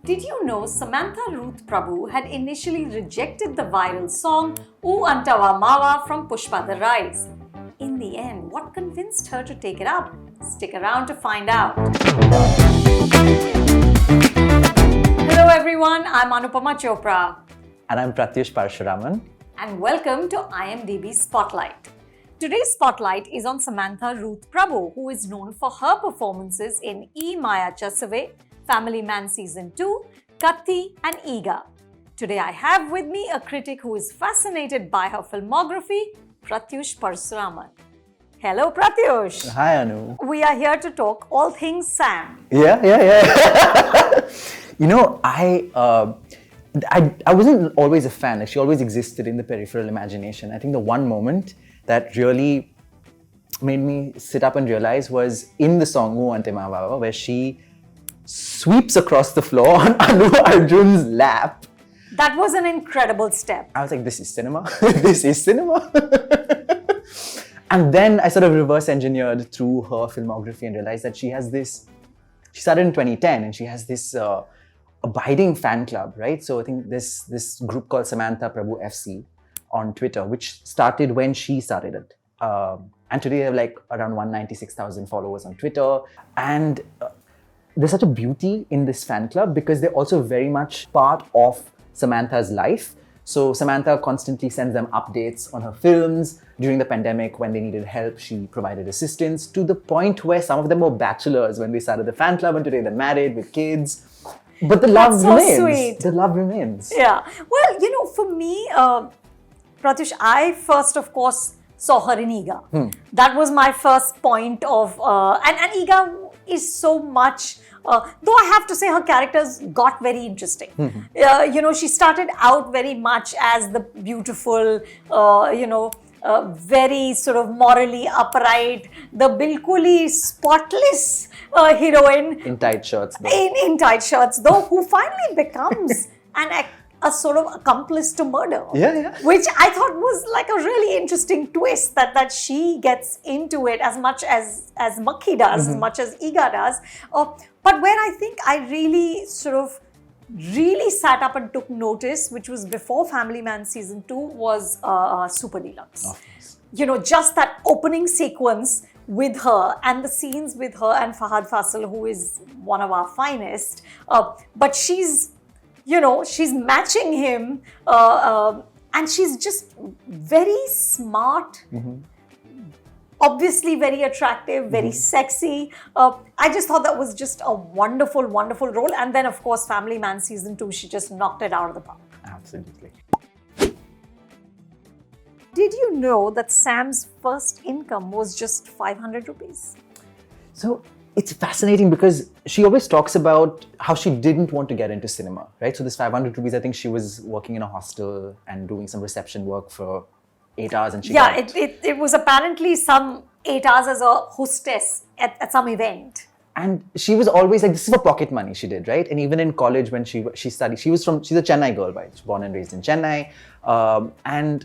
Did you know Samantha Ruth Prabhu had initially rejected the viral song Oo Antawa Mawa from Pushpa the Rise? In the end, what convinced her to take it up? Stick around to find out. Hello everyone, I'm Anupama Chopra. And I'm Prathyush Parasuraman. And welcome to IMDb Spotlight. Today's spotlight is on Samantha Ruth Prabhu, who is known for her performances in E Maya Chasave, Family Man Season 2, Kathi and Ega. Today I have with me a critic who is fascinated by her filmography, Prathyush Parasuraman. Hello Prathyush. Hi Anu. We are here to talk all things Sam. Yeah. You know, I wasn't always a fan. Like, she always existed in the peripheral imagination. I think the one moment that really made me sit up and realize was in the song Oo Antawa Mawa, where she sweeps across the floor on Anu Arjun's lap. That was an incredible step. I was like, this is cinema. This is cinema. And then I sort of reverse engineered through her filmography and realized that she started in 2010 and she has this abiding fan club, right? So I think this group called Samantha Prabhu FC on Twitter, which started when she started it. And today they have like around 196,000 followers on Twitter. And there's such a beauty in this fan club because they're also very much part of Samantha's life. So Samantha constantly sends them updates on her films. During the pandemic, when they needed help, she provided assistance to the point where some of them were bachelors when they started the fan club, and today they're married with kids. But the love remains. Sweet. The love remains. Yeah. Well, you know, for me, Prathyush, I first, of course, saw her in Ega. That was my first point of... And Ega is so much... though I have to say her characters got very interesting. You know, she started out very much as the beautiful, very sort of morally upright, the bilkuli spotless heroine. In tight shirts, though. In tight shirts, though, who finally becomes a sort of accomplice to murder. Yeah. Which I thought was like a really interesting twist that she gets into it as much as Makhi does, as much as Ega does. But where I think I really sat up and took notice, which was before Family Man Season 2, was Super Deluxe. Oh, You know, just that opening sequence with her and the scenes with her and Fahad Fasil, who is one of our finest. But she's matching him and she's just very smart, obviously very attractive, very sexy. I just thought that was just a wonderful, wonderful role. And then, of course, Family Man Season 2, she just knocked it out of the park. Absolutely. Did you know that Sam's first income was just 500 rupees? So it's fascinating because she always talks about how she didn't want to get into cinema, right? So this 500 rupees, I think she was working in a hostel and doing some reception work for 8 hours and she got... it was apparently some 8 hours as a hostess at some event. And she was always like, this is for pocket money she did, right? And even in college when she studied, she's a Chennai girl, right? She's born and raised in Chennai. And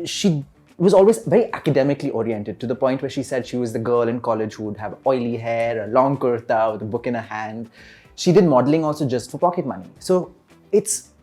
she was always very academically oriented to the point where she said she was the girl in college who would have oily hair, a long kurta with a book in her hand. She did modeling also just for pocket money. So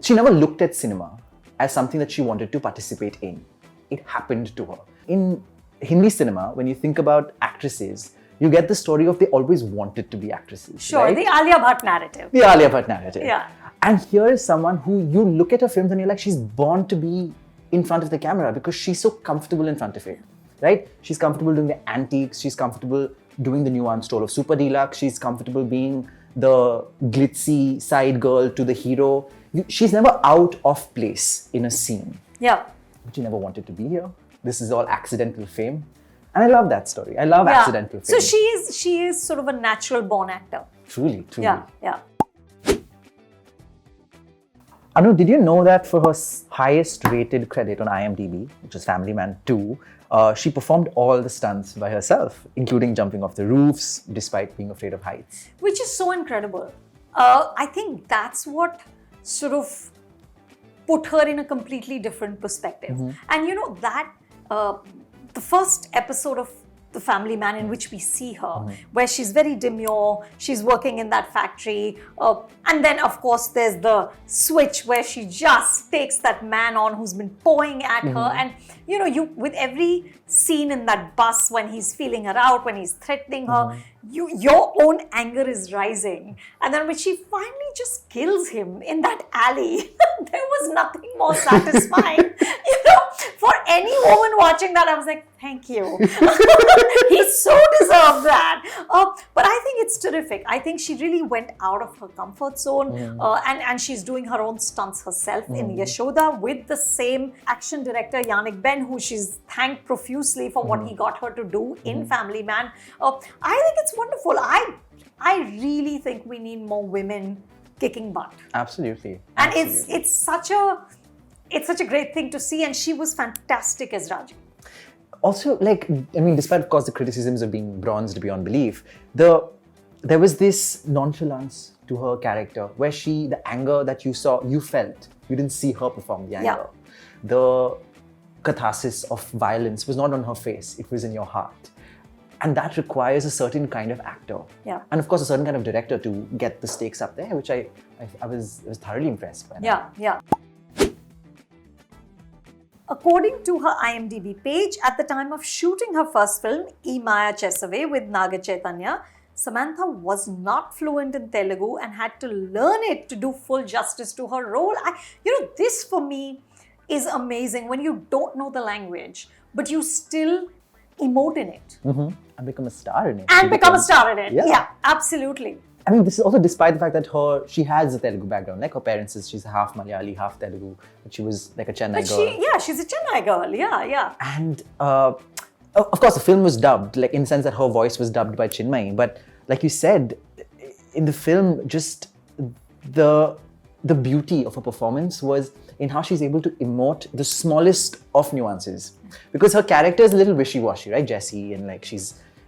she never looked at cinema as something that she wanted to participate in. It happened to her. In Hindi cinema, when you think about actresses, you get the story of they always wanted to be actresses. Sure, right? the Alia Bhatt narrative. The Alia Bhatt narrative. Yeah. And here is someone who you look at her films and you're like, she's born to be in front of the camera because she's so comfortable in front of it, right? She's comfortable doing the antiques. She's comfortable doing the nuanced role of Super Deluxe. She's comfortable being the glitzy side girl to the hero. She's never out of place in a scene. Yeah. But she never wanted to be here. This is all accidental fame. And I love that story. I love accidental fame. So she is sort of a natural born actor. Truly. Yeah. Anu, did you know that for her highest rated credit on IMDb, which was Family Man 2, she performed all the stunts by herself, including jumping off the roofs despite being afraid of heights? Which is so incredible. I think that's what sort of put her in a completely different perspective. And you know that the first episode of the family man in which we see her, where she's very demure, she's working in that factory, and then of course there's the switch where she just takes that man on who's been pawing at her, and you with every scene in that bus when he's feeling her out, when he's threatening her, your own anger is rising, and then when she finally just kills him in that alley, there was nothing more satisfying. For any woman watching that, I was like, thank you. He so deserved that. But I think it's terrific. I think she really went out of her comfort zone, and she's doing her own stunts herself in Yashoda with the same action director, Yannick Ben, who she's thanked profusely for what he got her to do in Family Man. I think it's wonderful. I really think we need more women kicking butt. Absolutely. And it's such a great thing to see, and she was fantastic as Raji. Also, despite of course the criticisms of being bronzed beyond belief, there was this nonchalance to her character where the anger that you saw, you felt. You didn't see her perform the anger. The catharsis of violence was not on her face, it was in your heart. And that requires a certain kind of actor. And of course a certain kind of director to get the stakes up there, which I was thoroughly impressed by. Yeah. According to her IMDb page, at the time of shooting her first film, E Maya Chesave with Naga Chaitanya, Samantha was not fluent in Telugu and had to learn it to do full justice to her role. This for me is amazing when you don't know the language, but you still emote in it. And become a star in it. Yeah, absolutely. I mean, this is also despite the fact that she has a Telugu background. Like her parents, she's half Malayali, half Telugu. But she was like a Chennai girl. She's a Chennai girl. Yeah. And of course, the film was dubbed, like in the sense that her voice was dubbed by Chinmay. But like you said, in the film, just the beauty of her performance was in how she's able to emote the smallest of nuances. Because her character is a little wishy-washy, right? Jessie, and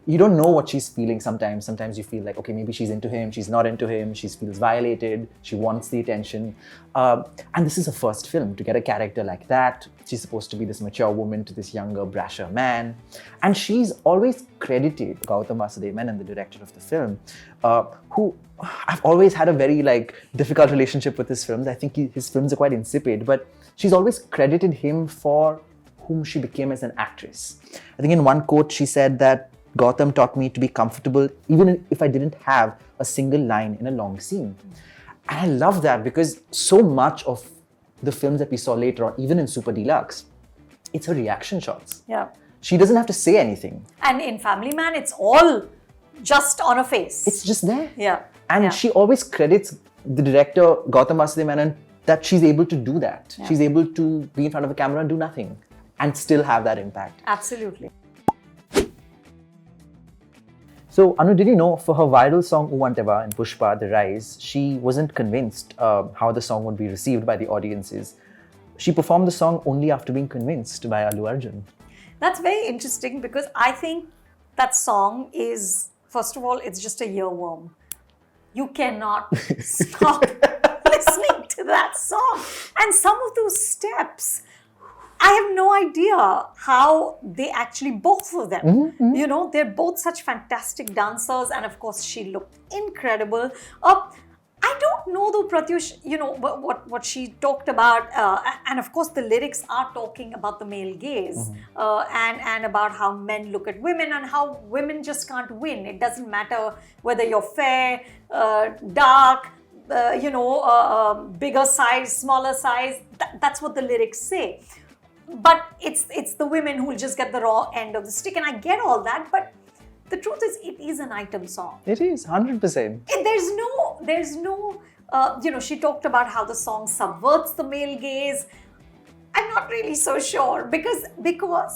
you don't know what she's feeling sometimes. Sometimes you feel like, okay, maybe she's into him, she's not into him, she feels violated, she wants the attention. And this is her first film to get a character like that. She's supposed to be this mature woman to this younger, brasher man. And she's always credited, Gautam Vasudevan and the director of the film, who I've always had a very difficult relationship with his films. I think his films are quite insipid, but she's always credited him for whom she became as an actress. I think in one quote she said that Gautam taught me to be comfortable even if I didn't have a single line in a long scene. And I love that because so much of the films that we saw later on, even in Super Deluxe, it's her reaction shots. Yeah. She doesn't have to say anything. And in Family Man, it's all just on her face. It's just there. Yeah. And she always credits the director, Gautam Vasudevan, that she's able to do that. Yeah. She's able to be in front of a camera and do nothing and still have that impact. Absolutely. So, Anu, did you know for her viral song Uvanteva in Pushpa, The Rise, she wasn't convinced how the song would be received by the audiences. She performed the song only after being convinced by Allu Arjun. That's very interesting because I think that song is, first of all, it's just a earworm. You cannot stop listening to that song. And some of those steps, I have no idea how they actually, both of them, they're both such fantastic dancers, and of course she looked incredible. I don't know though, Prathyush, what she talked about, and of course the lyrics are talking about the male gaze, and about how men look at women and how women just can't win. It doesn't matter whether you're fair, dark, bigger size, smaller size. That's what the lyrics say. But it's the women who will just get the raw end of the stick, and I get all that, but the truth is it is an item song. It is, 100%. There's no she talked about how the song subverts the male gaze. I'm not really so sure because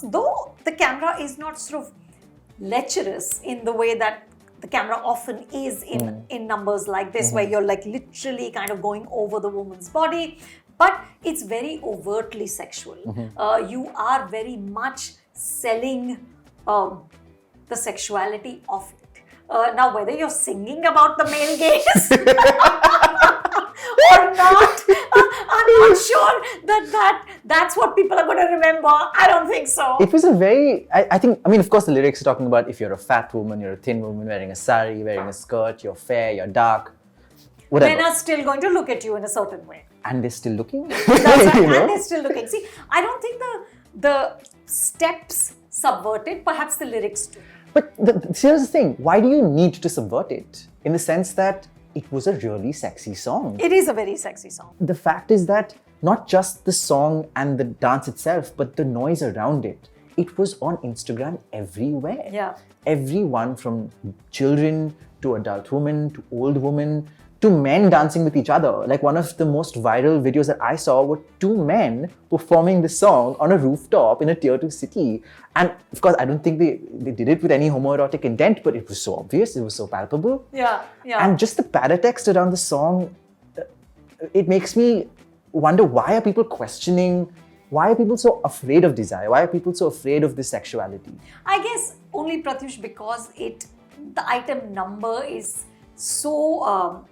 though the camera is not sort of lecherous in the way that the camera often is in numbers like this, where you're literally kind of going over the woman's body, but it's very overtly sexual. You are very much selling the sexuality of it. Now, whether you're singing about the male gaze or not, I'm not sure that that's what people are going to remember. I don't think so. It was a very, I mean, of course, the lyrics are talking about if you're a fat woman, you're a thin woman, wearing a sari, wearing a skirt, you're fair, you're dark, whatever. Men are still going to look at you in a certain way. And they're still looking. That's right. And they're still looking. See, I don't think the steps subverted, perhaps the lyrics do. But here's the thing, why do you need to subvert it? In the sense that it was a really sexy song. It is a very sexy song. The fact is that not just the song and the dance itself, but the noise around it. It was on Instagram everywhere. Yeah. Everyone from children to adult women to old women to men dancing with each other. Like one of the most viral videos that I saw were two men performing the song on a rooftop in a tier 2 city. And of course, I don't think they did it with any homoerotic intent, but it was so obvious, it was so palpable. Yeah, yeah. And just the paratext around the song, it makes me wonder, why are people questioning, why are people so afraid of desire? Why are people so afraid of this sexuality? I guess only, Prathyush, because the item number is so,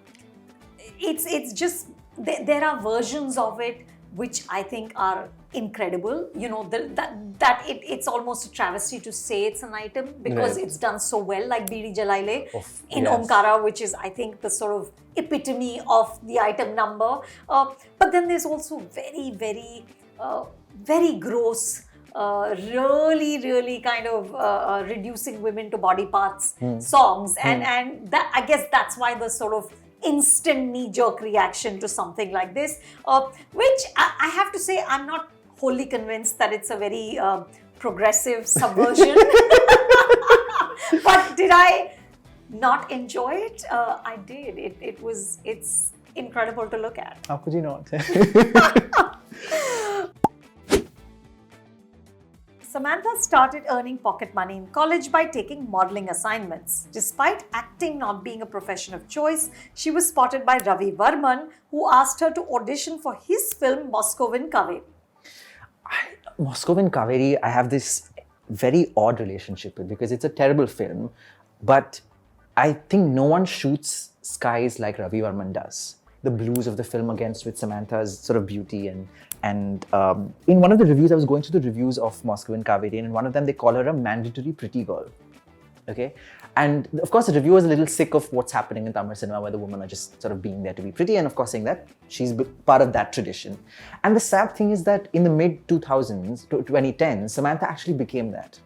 it's just, there are versions of it which I think are incredible. You know, it's almost a travesty to say it's an item because Right. it's done so well, like Bidi Jalaile in yes. Omkara, which is, I think, the sort of epitome of the item number. But then there's also very, very, very gross, really kind of reducing women to body parts songs. And that, I guess that's why the sort of instant knee-jerk reaction to something like this, which I have to say, I'm not wholly convinced that it's a very progressive subversion. But did I not enjoy it? I did. It's incredible to look at. How could you not? Samantha started earning pocket money in college by taking modeling assignments. Despite acting not being a profession of choice, she was spotted by Ravi Varman, who asked her to audition for his film Moscow in Kaveri. Moscow and Kaveri, I have this very odd relationship with, because it's a terrible film, but I think no one shoots skies like Ravi Varman does. The blues of the film against with Samantha's sort of beauty, and in one of the reviews, I was going through the reviews of Moscow and Kaveri, and in one of them they call her a mandatory pretty girl. Okay, and of course the reviewer is a little sick of what's happening in Tamil cinema, where the women are just sort of being there to be pretty, and of course saying that she's part of that tradition. And the sad thing is that in the mid 2000s, 2010s, Samantha actually became that.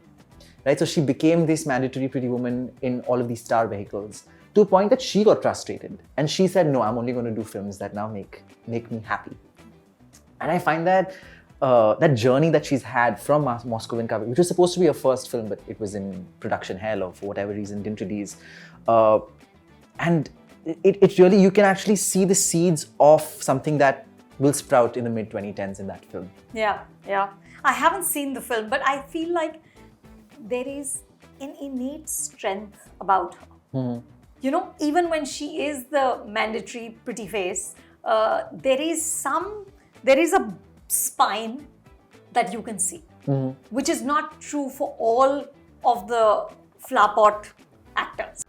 Right, so she became this mandatory pretty woman in all of these star vehicles, to a point that she got frustrated. And she said, no, I'm only going to do films that now make me happy. And I find that that journey that she's had from Moscow and Kaveri, which was supposed to be her first film, but it was in production hell, or for whatever reason didn't release. And it really, you can actually see the seeds of something that will sprout in the mid 2010s in that film. Yeah, yeah. I haven't seen the film, but I feel like there is an innate strength about her. Mm-hmm. You know, even when she is the mandatory pretty face, there is a spine that you can see, which is not true for all of the flapot actors.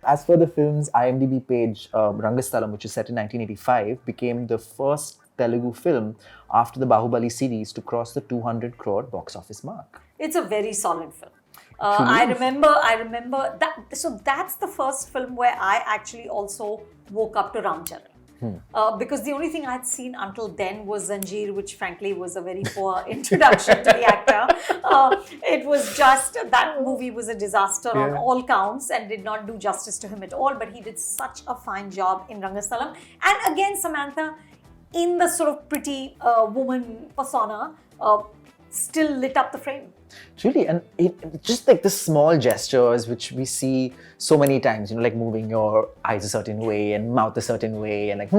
As for the film's IMDb page, Rangasthalam, which is set in 1985, became the first Telugu film after the Bahubali series to cross the 200 crore box office mark. It's a very solid film. I remember that. So that's the first film where I actually also woke up to Ramcharan. Because the only thing I'd seen until then was Zanjeer, which frankly was a very poor introduction to the actor. It was just, that movie was a disaster on all counts and did not do justice to him at all. But he did such a fine job in Rangasthalam. And again, Samantha, in the sort of pretty woman persona, still lit up the frame. Really, and just like the small gestures which we see so many times, you know, like moving your eyes a certain way and mouth a certain way, and like,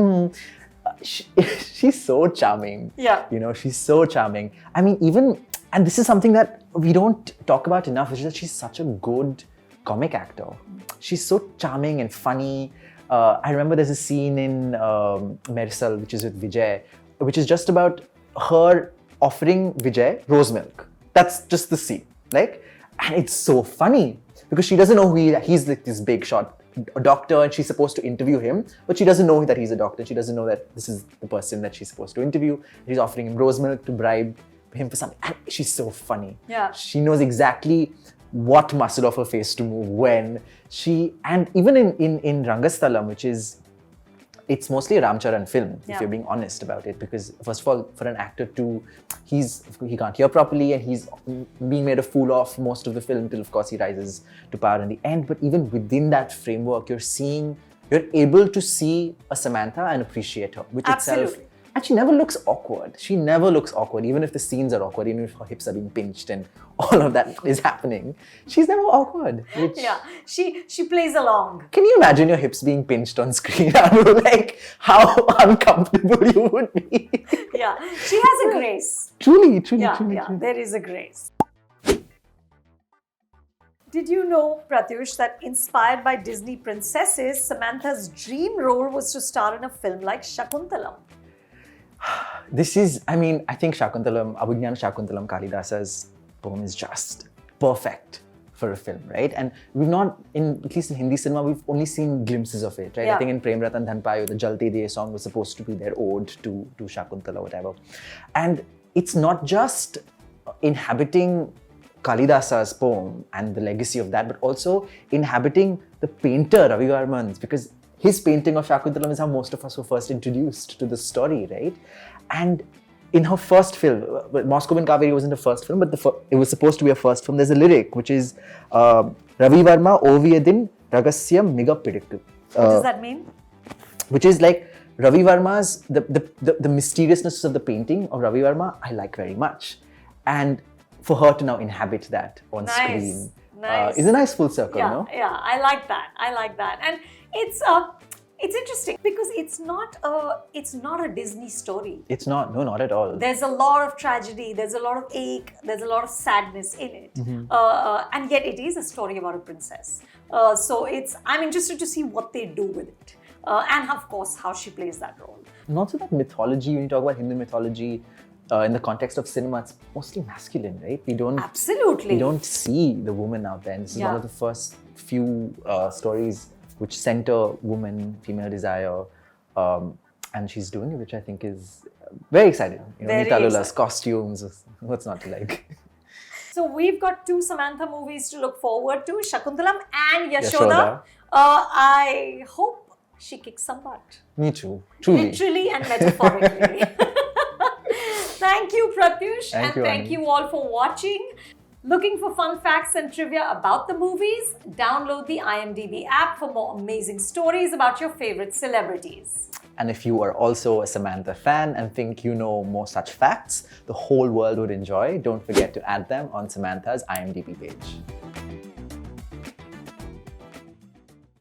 she's so charming. Yeah. You know, she's so charming. I mean, even, and this is something that we don't talk about enough, which is that she's such a good comic actor. She's so charming and funny. I remember there's a scene in Mersal, which is with Vijay, which is just about her offering Vijay rose milk. That's just the scene, like, and it's so funny because she doesn't know who he's like this big shot a doctor and she's supposed to interview him, but she doesn't know that he's a doctor. She doesn't know that this is the person that she's supposed to interview. She's offering him rose milk to bribe him for something. And she's so funny. Yeah. She knows exactly what muscle of her face to move when. And even in Rangasthalam, which is, it's mostly a Ramcharan film, if you're being honest about it, because first of all, for an actor he can't hear properly and he's being made a fool of most of the film till of course he rises to power in the end. But even within that framework, you're able to see a Samantha and appreciate her, which itself, and she never looks awkward. She never looks awkward, even if the scenes are awkward, even if her hips are being pinched and all of that is happening. She's never awkward. She plays along. Can you imagine your hips being pinched on screen? Like how uncomfortable you would be. Yeah, she has a grace. Truly. There is a grace. Did you know, Prathyush, that inspired by Disney princesses, Samantha's dream role was to star in a film like Shakuntalam? This is, I think Shakuntalam, Abhijnana Shakuntalam, Kalidasa's poem is just perfect for a film, right? And we've not, at least in Hindi cinema, we've only seen glimpses of it, right? Yeah. I think in Prem Ratan Dhan Payo, the Jalte De song was supposed to be their ode to Shakuntala or whatever. And it's not just inhabiting Kalidasa's poem and the legacy of that, but also inhabiting the painter Ravi Varman's, because his painting of Shakuntalam is how most of us were first introduced to the story, right? And in her first film, Moscow and Kaveri wasn't a first film, but it was supposed to be a first film. There's a lyric which is Ravi Varma Oviyadin Ragasyam Miga Pidikku. What does that mean? Which is like Ravi Varma's, the mysteriousness of the painting of Ravi Varma, I like very much. And for her to now inhabit that on screen. Nice. Is a nice full circle, no? Yeah, I like that. And it's interesting because it's not a Disney story. It's not, no, not at all. There's a lot of tragedy, there's a lot of ache, there's a lot of sadness in it. And yet it is a story about a princess. So I'm interested to see what they do with it. And of course, how she plays that role. And also that mythology, when you talk about Hindu mythology, in the context of cinema, it's mostly masculine, right? We don't see the woman out there. And this is one of the first few stories which center woman, female desire, and she's doing it, which I think is very exciting. Nita Lula's costumes, what's not to like? So we've got 2 Samantha movies to look forward to, Shakuntalam and Yashoda. I hope she kicks some butt. Me too, truly. Literally and metaphorically. Thank you, Prathyush, thank you all for watching. Looking for fun facts and trivia about the movies? Download the IMDb app for more amazing stories about your favorite celebrities. And if you are also a Samantha fan and think you know more such facts the whole world would enjoy, don't forget to add them on Samantha's IMDb page.